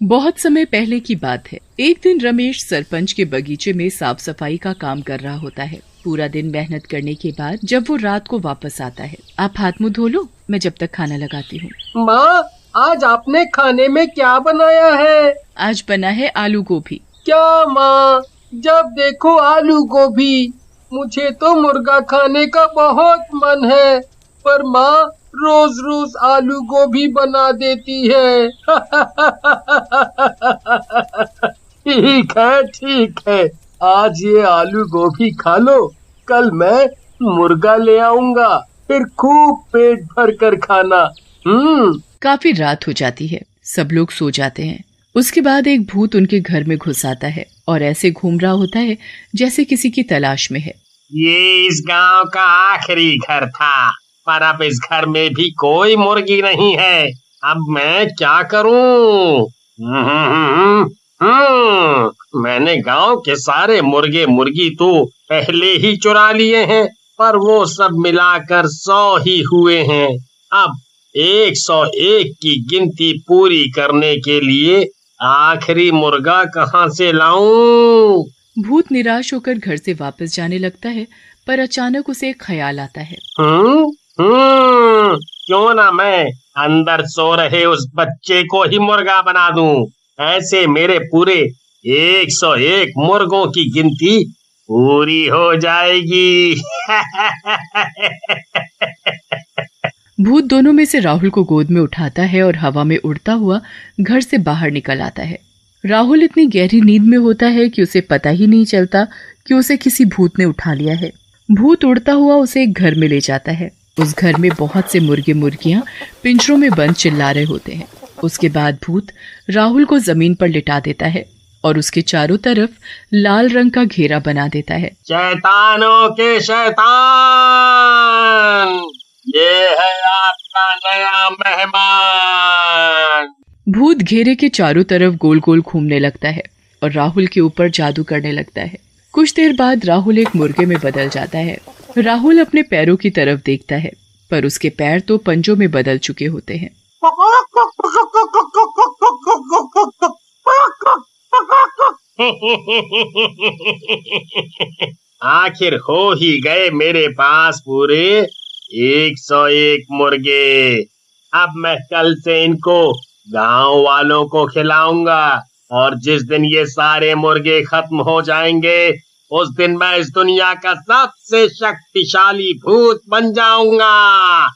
बहुत समय पहले की बात है। एक दिन रमेश सरपंच के बगीचे में साफ सफाई का काम कर रहा होता है। पूरा दिन मेहनत करने के बाद जब वो रात को वापस आता है, आप हाथ मुंह धो लो, मैं जब तक खाना लगाती हूँ। माँ, आज आपने खाने में क्या बनाया है? आज बना है आलू गोभी। क्या माँ, जब देखो आलू गोभी। मुझे तो मुर्गा खाने का बहुत मन है, पर माँ रोज रोज आलू गोभी बना देती है। ठीक है, आज ये आलू गोभी खा लो, कल मैं मुर्गा ले आऊंगा, फिर खूब पेट भर कर खाना। काफी रात हो जाती है, सब लोग सो जाते हैं। उसके बाद एक भूत उनके घर में घुस आता है और ऐसे घूम रहा होता है जैसे किसी की तलाश में है। ये इस गांव का आखिरी घर था, पर अब इस घर में भी कोई मुर्गी नहीं है। अब मैं क्या करूं? मैंने गांव के सारे मुर्गे मुर्गी तो पहले ही चुरा लिए हैं, पर वो सब मिलाकर 100 ही हुए हैं। अब 101 की गिनती पूरी करने के लिए आखिरी मुर्गा कहाँ से लाऊं? भूत निराश होकर घर से वापस जाने लगता है, पर अचानक उसे एक ख्याल आता है। क्यों ना मैं अंदर सो रहे उस बच्चे को ही मुर्गा बना दूं। ऐसे मेरे पूरे 101 मुर्गों की गिनती पूरी हो जाएगी। भूत दोनों में से राहुल को गोद में उठाता है और हवा में उड़ता हुआ घर से बाहर निकल आता है। राहुल इतनी गहरी नींद में होता है कि उसे पता ही नहीं चलता कि उसे किसी भूत ने उठा लिया है। भूत उड़ता हुआ उसे एक घर में ले जाता है। उस घर में बहुत से मुर्गे मुर्गियां पिंजरों में बंद चिल्ला रहे होते हैं। उसके बाद भूत राहुल को जमीन पर लिटा देता है और उसके चारों तरफ लाल रंग का घेरा बना देता है। शैतानों के शैतान, ये है आपका नया मेहमान। भूत घेरे के चारों तरफ गोल गोल घूमने लगता है और राहुल के ऊपर जादू करने लगता है। कुछ देर बाद राहुल एक मुर्गे में बदल जाता है। राहुल अपने पैरों की तरफ देखता है, पर उसके पैर तो पंजों में बदल चुके होते हैं। आखिर हो ही गए मेरे पास पूरे 101 मुर्गे। अब मैं कल से इनको गांव वालों को खिलाऊंगा, और जिस दिन ये सारे मुर्गे खत्म हो जाएंगे उस दिन मैं इस दुनिया का सबसे शक्तिशाली भूत बन जाऊंगा।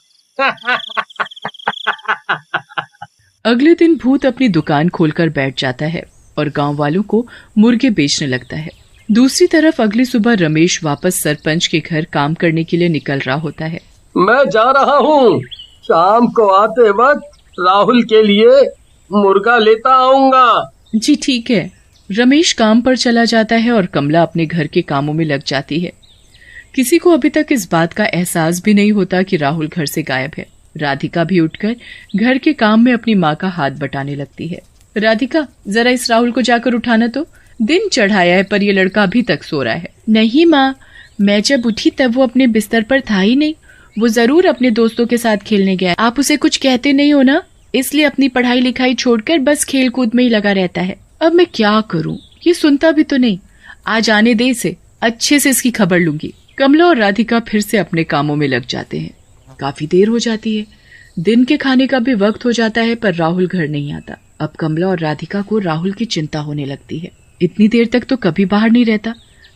अगले दिन भूत अपनी दुकान खोलकर बैठ जाता है और गांव वालों को मुर्गे बेचने लगता है। दूसरी तरफ अगली सुबह रमेश वापस सरपंच के घर काम करने के लिए निकल रहा होता है। मैं जा रहा हूँ, शाम को आते वक्त राहुल के लिए मुर्गा लेता आऊंगा। जी ठीक है। रमेश काम पर चला जाता है और कमला अपने घर के कामों में लग जाती है। किसी को अभी तक इस बात का एहसास भी नहीं होता कि राहुल घर से गायब है। राधिका भी उठकर घर के काम में अपनी माँ का हाथ बटाने लगती है। राधिका, जरा इस राहुल को जाकर उठाना तो। दिन चढ़ाया है पर ये लड़का अभी तक सो रहा है। नहीं माँ, मैं जब उठी तब वो अपने बिस्तर पर था ही नहीं। वो जरूर अपने दोस्तों के साथ खेलने गया। आप उसे कुछ कहते नहीं हो ना, इसलिए अपनी पढ़ाई लिखाई छोड़कर बस खेल कूद में ही लगा रहता है। अब मैं क्या करूं, ये सुनता भी तो नहीं। आज आने दे इसे, अच्छे से इसकी खबर लूंगी। कमला और राधिका फिर से अपने कामों में लग जाते हैं। काफी देर हो जाती है। दिन के खाने का भी वक्त हो जाता है, पर राहुल घर नहीं आता। अब कमला और राधिका को राहुल की चिंता होने लगती है। इतनी देर तक तो कभी बाहर नहीं रहता।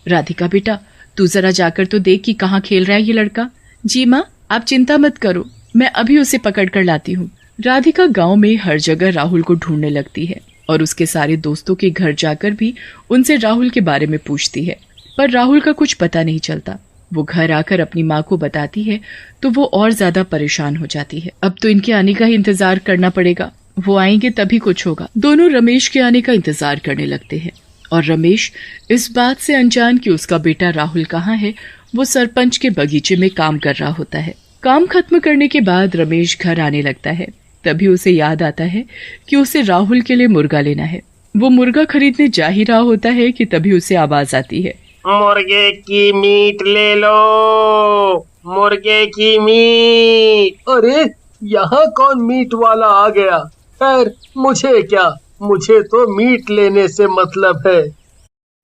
राधिका बेटा, तू जरा जाकर तो देख कि कहाँ खेल रहा है ये लड़का। जी माँ, आप चिंता मत करो, मैं अभी उसे पकड़ कर लाती हूँ। राधिका गांव में हर जगह राहुल को ढूंढने लगती है और उसके सारे दोस्तों के घर जाकर भी उनसे राहुल के बारे में पूछती है, पर राहुल का कुछ पता नहीं चलता। वो घर आकर अपनी माँ को बताती है तो वो और ज्यादा परेशान हो जाती है। अब तो इनके आने का ही इंतजार करना पड़ेगा, वो आएंगे तभी कुछ होगा। दोनों रमेश के आने का इंतजार करने लगते हैं और रमेश इस बात से अनजान कि उसका बेटा राहुल कहाँ है, वो सरपंच के बगीचे में काम कर रहा होता है। काम खत्म करने के बाद रमेश घर आने लगता है। तभी उसे याद आता है कि उसे राहुल के लिए मुर्गा लेना है। वो मुर्गा खरीदने जा ही रहा होता है कि तभी उसे आवाज आती है, मुर्गे की मीट ले लो, मुर्गे की मीट। अरे, यहाँ कौन मीट वाला आ गया? खैर मुझे क्या, मुझे तो मीट लेने से मतलब है।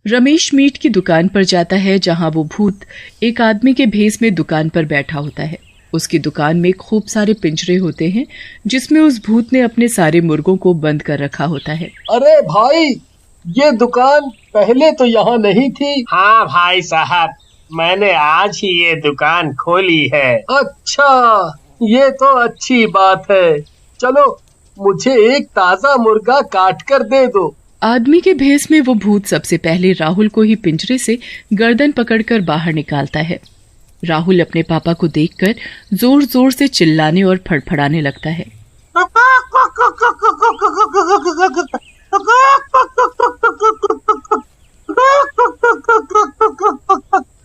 रमेश मीट की दुकान पर जाता है जहां वो भूत एक आदमी के भेष में दुकान पर बैठा होता है। उसकी दुकान में खूब सारे पिंजरे होते हैं जिसमें उस भूत ने अपने सारे मुर्गों को बंद कर रखा होता है। अरे भाई, ये दुकान पहले तो यहाँ नहीं थी। हाँ भाई साहब, मैंने आज ही ये दुकान खोली है। अच्छा, ये तो अच्छी बात है। चलो, मुझे एक ताजा मुर्गा काट कर दे दो। आदमी के भेष में वो भूत सबसे पहले राहुल को ही पिंजरे से गर्दन पकड़कर बाहर निकालता है। राहुल अपने पापा को देखकर जोर जोर से चिल्लाने और फड़फड़ाने लगता है।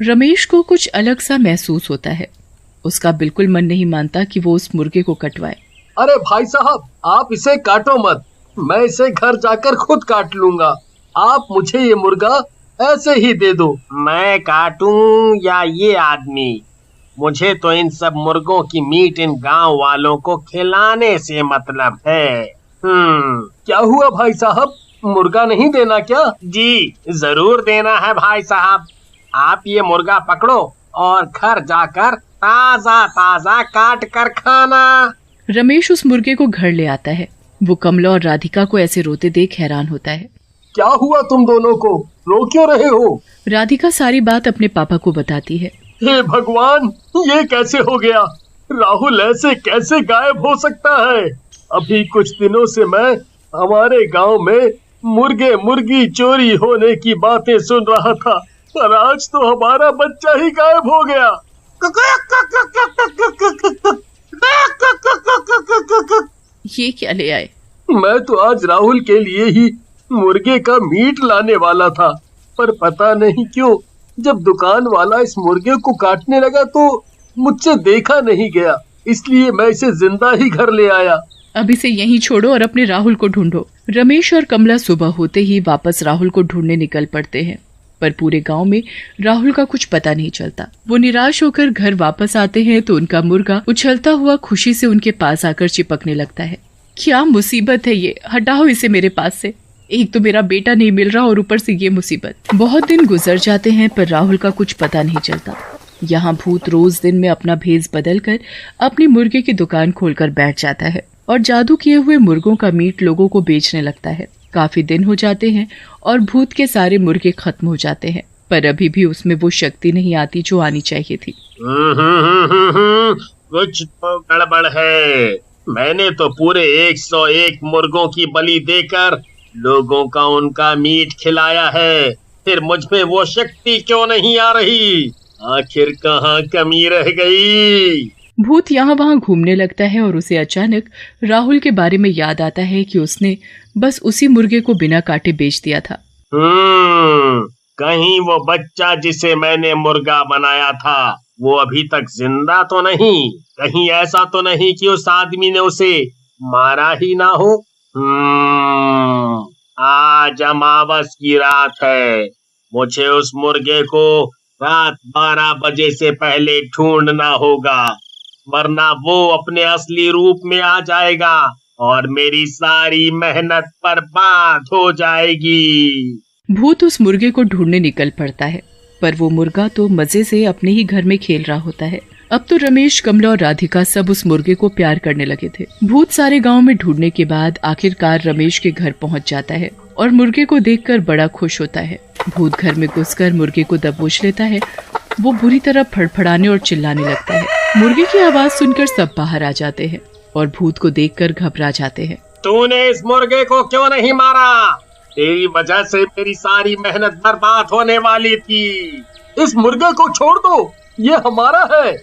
रमेश को कुछ अलग सा महसूस होता है। उसका बिल्कुल मन नहीं मानता कि वो उस मुर्गे को कटवाए। अरे भाई साहब, आप इसे काटो मत, मैं इसे घर जाकर खुद काट लूंगा। आप मुझे ये मुर्गा ऐसे ही दे दो। मैं काटूं या ये आदमी? मुझे तो इन सब मुर्गों की मीट इन गांव वालों को खिलाने से मतलब है। क्या हुआ भाई साहब, मुर्गा नहीं देना क्या? जी जरूर देना है भाई साहब। आप ये मुर्गा पकड़ो और घर जाकर ताजा ताजा काट कर खाना। रमेश उस मुर्गे को घर ले आता है। वो कमला और राधिका को ऐसे रोते देख हैरान होता है। क्या हुआ तुम दोनों को, रो क्यों रहे हो? राधिका सारी बात अपने पापा को बताती है। हे भगवान, ये कैसे हो गया? राहुल ऐसे कैसे गायब हो सकता है? अभी कुछ दिनों से मैं हमारे गांव में मुर्गे मुर्गी चोरी होने की बातें सुन रहा था, पर आज तो हमारा बच्चा ही गायब हो गया। ये क्या ले आए? मैं तो आज राहुल के लिए ही मुर्गे का मीट लाने वाला था, पर पता नहीं क्यों जब दुकान वाला इस मुर्गे को काटने लगा तो मुझसे देखा नहीं गया, इसलिए मैं इसे जिंदा ही घर ले आया। अब इसे यहीं छोड़ो और अपने राहुल को ढूंढो। रमेश और कमला सुबह होते ही वापस राहुल को ढूंढने निकल पड़ते हैं, पर पूरे गांव में राहुल का कुछ पता नहीं चलता। वो निराश होकर घर वापस आते हैं तो उनका मुर्गा उछलता हुआ खुशी से उनके पास आकर चिपकने लगता है। क्या मुसीबत है ये, हटाओ इसे मेरे पास से। एक तो मेरा बेटा नहीं मिल रहा और ऊपर से ये मुसीबत। बहुत दिन गुजर जाते हैं पर राहुल का कुछ पता नहीं चलता। यहाँ भूत रोज दिन में अपना भेष बदल कर अपनी मुर्गे की दुकान खोलकर बैठ जाता है और जादू किए हुए मुर्गों का मीट लोगों को बेचने लगता है। काफी दिन हो जाते हैं और भूत के सारे मुर्गे खत्म हो जाते हैं, पर अभी भी उसमें वो शक्ति नहीं आती जो आनी चाहिए थी। कुछ तो गड़बड़ है। मैंने तो पूरे 101 मुर्गों की बलि देकर लोगों का उनका मीट खिलाया है, फिर मुझ में वो शक्ति क्यों नहीं आ रही? आखिर कहाँ कमी रह गई? भूत यहाँ वहाँ घूमने लगता है और उसे अचानक राहुल के बारे में याद आता है कि उसने बस उसी मुर्गे को बिना काटे बेच दिया था। कहीं वो बच्चा जिसे मैंने मुर्गा बनाया था वो अभी तक जिंदा तो नहीं? कहीं ऐसा तो नहीं कि उस आदमी ने उसे मारा ही ना हो? आज अमावस की रात है। मुझे उस मुर्गे को रात 12 बजे से पहले ढूंढना होगा, वरना वो अपने असली रूप में आ जाएगा और मेरी सारी मेहनत बर्बाद हो जाएगी। भूत उस मुर्गे को ढूंढने निकल पड़ता है, पर वो मुर्गा तो मजे से अपने ही घर में खेल रहा होता है। अब तो रमेश, कमला और राधिका सब उस मुर्गे को प्यार करने लगे थे। भूत सारे गांव में ढूंढने के बाद आखिरकार रमेश के घर पहुंच जाता है और मुर्गे को देखकर बड़ा खुश होता है। भूत घर में घुसकर मुर्गे को दबोच लेता है। वो बुरी तरह फड़फड़ाने और चिल्लाने लगता है। मुर्गे की आवाज सुनकर सब बाहर आ जाते हैं और भूत को देखकर घबरा जाते हैं। तूने इस मुर्गे को क्यों नहीं मारा? तेरी वजह से मेरी सारी मेहनत बर्बाद होने वाली थी। इस मुर्गे को छोड़ दो, ये हमारा है।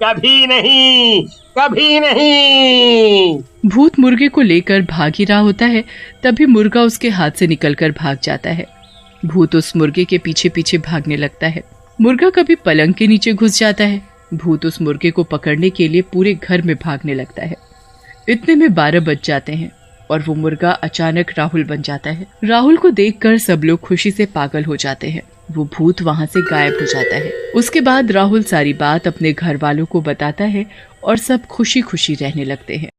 कभी नहीं, कभी नहीं। भूत मुर्गे को लेकर भाग ही रहा होता है, तभी मुर्गा उसके हाथ से निकलकर भाग जाता है। भूत उस मुर्गे के पीछे पीछे भागने लगता है। मुर्गा कभी पलंग के नीचे घुस जाता है। भूत उस मुर्गे को पकड़ने के लिए पूरे घर में भागने लगता है। इतने में 12 बज जाते हैं और वो मुर्गा अचानक राहुल बन जाता है। राहुल को देखकर सब लोग खुशी से पागल हो जाते हैं। वो भूत वहां से गायब हो जाता है। उसके बाद राहुल सारी बात अपने घर वालों को बताता है और सब खुशी खुशी रहने लगते हैं।